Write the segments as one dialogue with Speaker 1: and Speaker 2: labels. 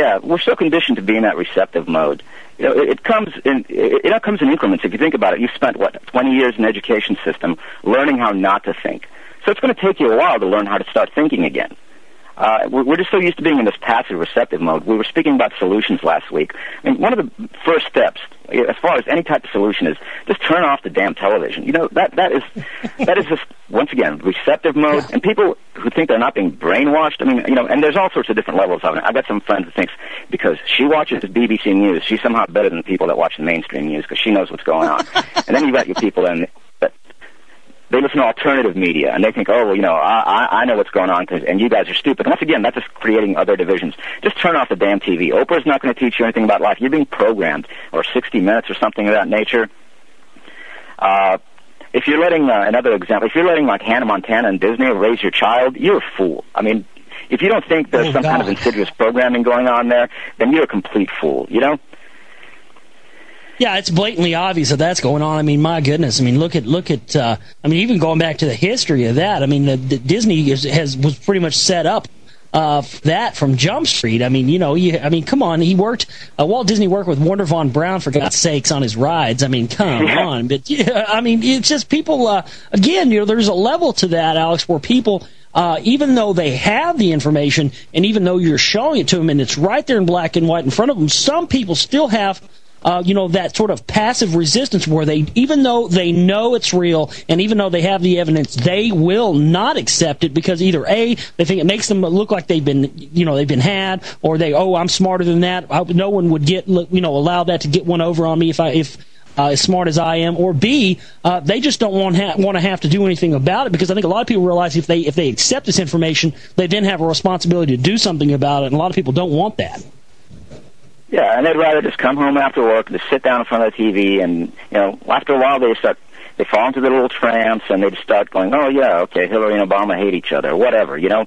Speaker 1: Yeah, we're so conditioned to be in that receptive mode. You know, it comes in increments. If you think about it, you've spent, 20 years in the education system learning how not to think. So it's going to take you a while to learn how to start thinking again. We're just so used to being in this passive receptive mode. We were speaking about solutions last week. I mean, one of the first steps, as far as any type of solution, is just turn off the damn television. You know, that is just, once again, receptive mode. And people who think they're not being brainwashed, I mean, you know, and there's all sorts of different levels of it. I've got some friends who thinks because she watches the BBC News, she's somehow better than the people that watch the mainstream news because she knows what's going on. And then you've got your people that they listen to alternative media, and they think, oh, well, you know, I know what's going on, and you guys are stupid. And once again, that's just creating other divisions. Just turn off the damn TV. Oprah's not going to teach you anything about life. You're being programmed, or 60 Minutes or something of that nature. If you're letting, another example, if you're letting, like, Hanna Montana and Disney raise your child, you're a fool. I mean, if you don't think there's some kind of insidious programming going on there, then you're a complete fool, you know?
Speaker 2: Yeah, it's blatantly obvious that that's going on. I mean, my goodness. I mean, look at. I mean, even going back to the history of that. I mean, the Disney was pretty much set up that from Jump Street. I mean, you know, come on. He worked. Walt Disney worked with Wernher von Braun, for God's sakes, on his rides. I mean, come on. But yeah, I mean, it's just people. Again, you know, there's a level to that, Alex, where people. Even though they have the information, and even though you're showing it to them, and it's right there in black and white in front of them, some people still have. You know, that sort of passive resistance where they, even though they know it's real and even though they have the evidence, they will not accept it because either A, they think it makes them look like they've been had, or I'm smarter than that. No one would allow that to get one over on me if as smart as I am, or B, they just don't want to have to do anything about it because I think a lot of people realize if they accept this information, they then have a responsibility to do something about it, and a lot of people don't want that.
Speaker 1: Yeah, and they'd rather just come home after work, just sit down in front of the TV, and, you know, after a while they fall into their little trance, and they just start going, oh, yeah, okay, Hillary and Obama hate each other, or whatever, you know.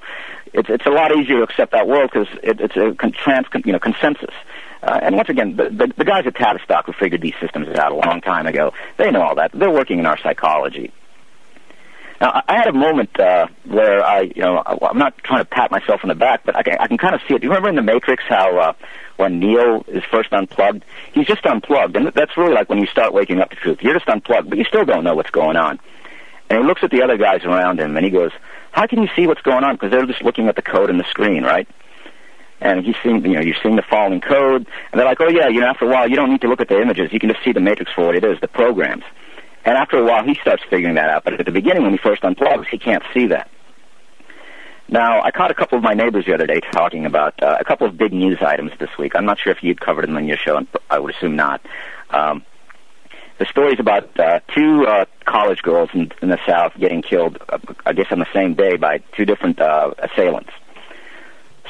Speaker 1: It's a lot easier to accept that world because it's a consensus. And once again, the guys at Tavistock who figured these systems out a long time ago, they know all that. They're working in our psychology. Now, I had a moment where I'm not trying to pat myself on the back, but I can kind of see it. Do you remember in The Matrix how when Neo is first unplugged, he's just unplugged, and that's really like when you start waking up to truth. You're just unplugged, but you still don't know what's going on. And he looks at the other guys around him, and he goes, how can you see what's going on? Because they're just looking at the code in the screen, right? And you're seeing the falling code, and they're like, oh, yeah, after a while, you don't need to look at the images. You can just see the Matrix for what it is, the programs. And after a while, he starts figuring that out. But at the beginning, when he first unplugs, he can't see that. Now, I caught a couple of my neighbors the other day talking about a couple of big news items this week. I'm not sure if you'd covered them on your show, and I would assume not. The story's about two college girls in the South getting killed, I guess on the same day, by two different assailants.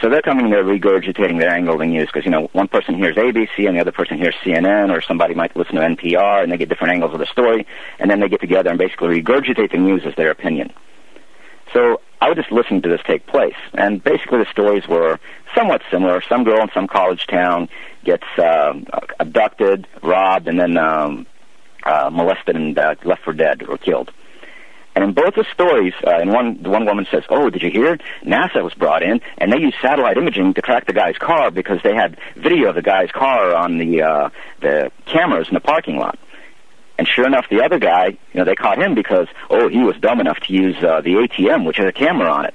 Speaker 1: So they're coming there regurgitating their angle of the news because, one person hears ABC and the other person hears CNN, or somebody might listen to NPR, and they get different angles of the story, and then they get together and basically regurgitate the news as their opinion. So I was just listening to this take place, and basically the stories were somewhat similar. Some girl in some college town gets abducted, robbed, and then molested and left for dead or killed. And in both the stories, the one woman says, oh, did you hear? NASA was brought in, and they used satellite imaging to track the guy's car because they had video of the guy's car on the cameras in the parking lot. And sure enough, the other guy, they caught him because, he was dumb enough to use the ATM, which has a camera on it.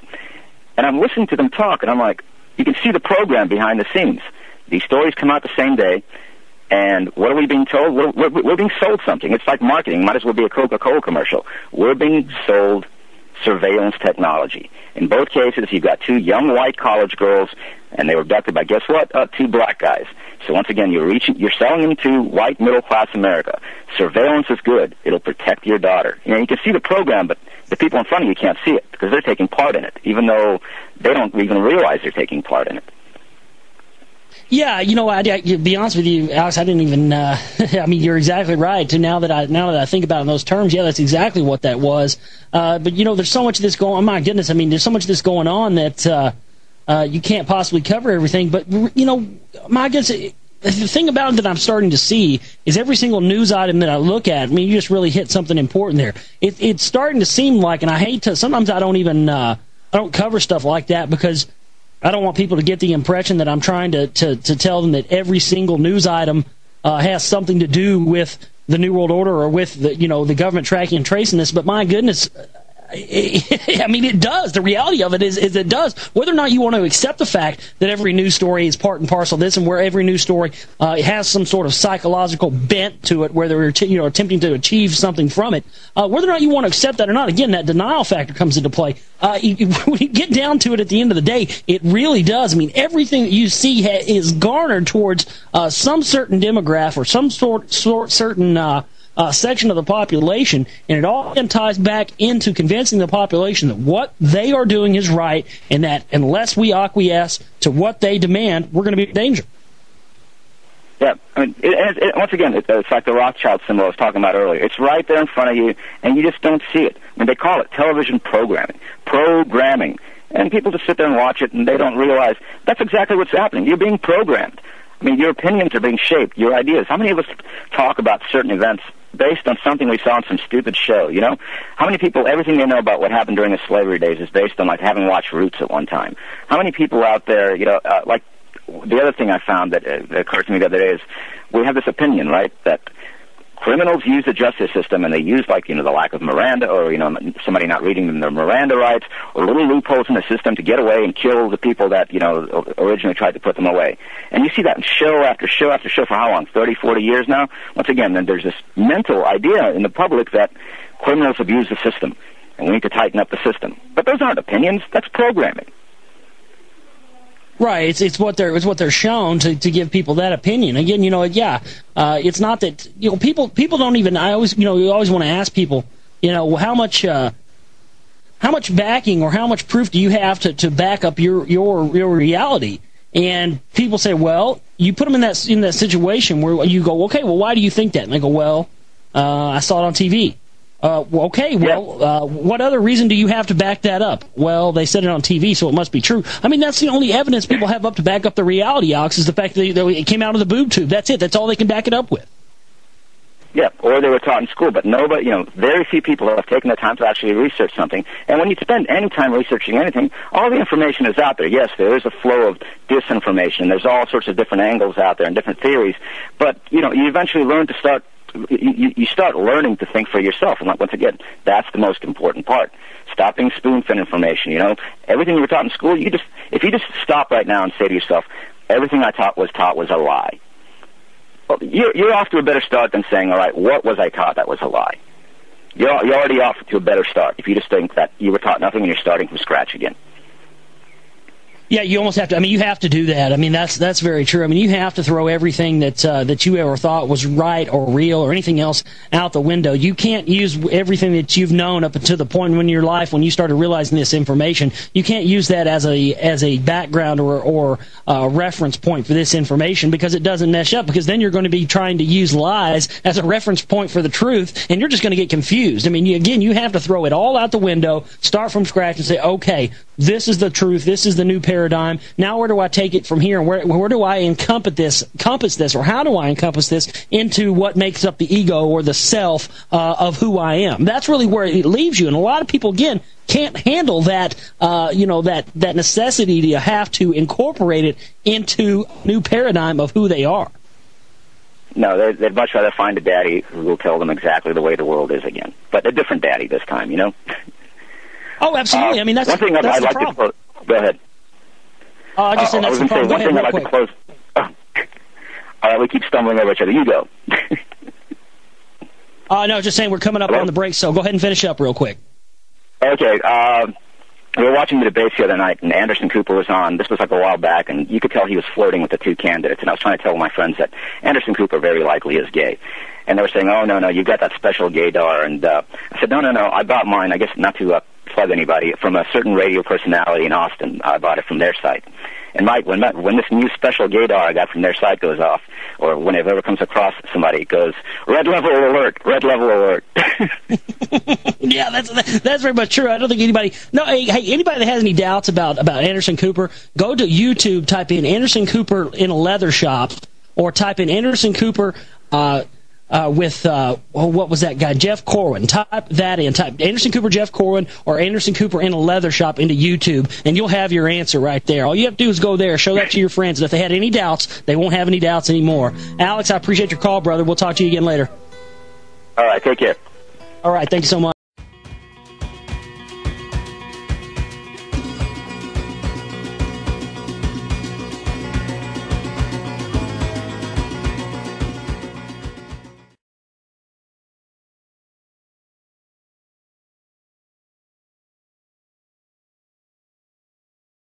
Speaker 1: And I'm listening to them talk, and I'm like, you can see the program behind the scenes. These stories come out the same day. And what are we being told? We're being sold something. It's like marketing. Might as well be a Coca-Cola commercial. We're being sold surveillance technology. In both cases, you've got two young white college girls, and they were abducted by, guess what? Two black guys. So once again, you're selling them to white middle-class America. Surveillance is good. It'll protect your daughter. You can see the program, but the people in front of you can't see it because they're taking part in it, even though they don't even realize they're taking part in it.
Speaker 2: Yeah, to be honest with you, Alex, I didn't even. I mean, you're exactly right. Now that I think about it in those terms, yeah, that's exactly what that was. But there's so much of this going on. My goodness, I mean, there's so much of this going on that you can't possibly cover everything. But my goodness, the thing about it that I'm starting to see is every single news item that I look at. I mean, you just really hit something important there. It's starting to seem like, and I hate to. Sometimes I don't even. I don't cover stuff like that because. I don't want people to get the impression that I'm trying to tell them that every single news item has something to do with the New World Order or with the government tracking and tracing this. But my goodness, I mean, it does. The reality of it is it does. Whether or not you want to accept the fact that every news story is part and parcel of this, and where every news story has some sort of psychological bent to it, where they're attempting to achieve something from it, whether or not you want to accept that or not, again, that denial factor comes into play. When you get down to it at the end of the day, it really does. I mean, everything that you see is garnered towards some certain demographic or some certain section of the population, and it all ties back into convincing the population that what they are doing is right, and that unless we acquiesce to what they demand, we're going to be in danger.
Speaker 1: Yeah, I mean, once again, it's like the Rothschild symbol I was talking about earlier. It's right there in front of you, and you just don't see it. I mean, they call it television programming, and people just sit there and watch it, and they don't realize that's exactly what's happening. You're being programmed. I mean, your opinions are being shaped, your ideas. How many of us talk about certain events based on something we saw on some stupid show, you know? How many people, everything they know about what happened during the slavery days is based on, like, having watched Roots at one time? How many people out there, like, the other thing I found that occurred to me the other day is we have this opinion, right, that criminals use the justice system, and they use, like, the lack of Miranda, or, somebody not reading them their Miranda rights, or little loopholes in the system to get away and kill the people that, originally tried to put them away. And you see that in show after show after show for how long? 30, 40 years now? Once again, then there's this mental idea in the public that criminals abuse the system, and we need to tighten up the system. But those aren't opinions. That's programming.
Speaker 2: Right, it's what they're shown to give people that opinion. Again, it's not that people don't even. I always you always want to ask people, how much backing or how much proof do you have to back up your reality? And people say, well, you put them in that situation where you go, okay, well, why do you think that? And they go, well, I saw it on TV. What other reason do you have to back that up? Well, they said it on TV, so it must be true. I mean, that's the only evidence people have up to back up the reality, Alex, is the fact that it came out of the boob tube. That's it. That's all they can back it up with.
Speaker 1: Yeah, or they were taught in school, but nobody, very few people have taken the time to actually research something. And when you spend any time researching anything, all the information is out there. Yes, there is a flow of disinformation. There's all sorts of different angles out there and different theories. But, you eventually learn to start you start learning to think for yourself. And once again, that's the most important part. Stop being spoon-fed information, Everything you were taught in school, if you just stop right now and say to yourself, everything I was taught was a lie. Well, you're off to a better start than saying, all right, what was I taught that was a lie? You're already off to a better start if you just think that you were taught nothing and you're starting from scratch again.
Speaker 2: Yeah, you almost have to. I mean, you have to do that. I mean, that's very true. I mean, you have to throw everything that you ever thought was right or real or anything else out the window. You can't use everything that you've known up until the point in your life when you started realizing this information. You can't use that as a background or reference point for this information, because it doesn't mesh up. Because then you're going to be trying to use lies as a reference point for the truth, and you're just going to get confused. I mean, you have to throw it all out the window, start from scratch, and say, okay, this is the truth. This is the new paradigm. Now where do I take it from here? And where do I encompass this, or how do I encompass this into what makes up the ego or the self of who I am? That's really where it leaves you. And a lot of people, again, can't handle that, that necessity to have to incorporate it into a new paradigm of who they are.
Speaker 1: No, they'd much rather find a daddy who will tell them exactly the way the world is again. But a different daddy this time,
Speaker 2: Oh, absolutely. I mean, that's one thing
Speaker 1: I'd like
Speaker 2: problem.
Speaker 1: to go ahead.
Speaker 2: I just said that's the problem. Go ahead, real quick.
Speaker 1: All right, we keep stumbling over each other. You go.
Speaker 2: No, just saying we're coming up on the break, so go ahead and finish up real quick.
Speaker 1: Okay. We were watching the debates the other night, and Anderson Cooper was on. This was like a while back, and you could tell he was flirting with the two candidates. And I was trying to tell my friends that Anderson Cooper very likely is gay. And they were saying, oh, no, you've got that special gaydar. And I said, no, I bought mine, I guess not to plug anybody, from a certain radio personality in Austin. I bought it from their site. And Mike, when this new special gaydar I got from their site goes off, or when it ever comes across somebody, it goes, red level alert, red level alert.
Speaker 2: Yeah, that's very much true. I don't think anybody... No, hey, anybody that has any doubts about Anderson Cooper, go to YouTube, type in Anderson Cooper in a leather shop, or type in Anderson Cooper with what was that guy, Jeff Corwin. Type that in. Type Anderson Cooper, Jeff Corwin, or Anderson Cooper in a leather shop into YouTube, and you'll have your answer right there. All you have to do is go there, show that to your friends, and if they had any doubts, they won't have any doubts anymore. Alex, I appreciate your call, brother. We'll talk to you again later.
Speaker 1: All right, take care.
Speaker 2: All right, thank you so much.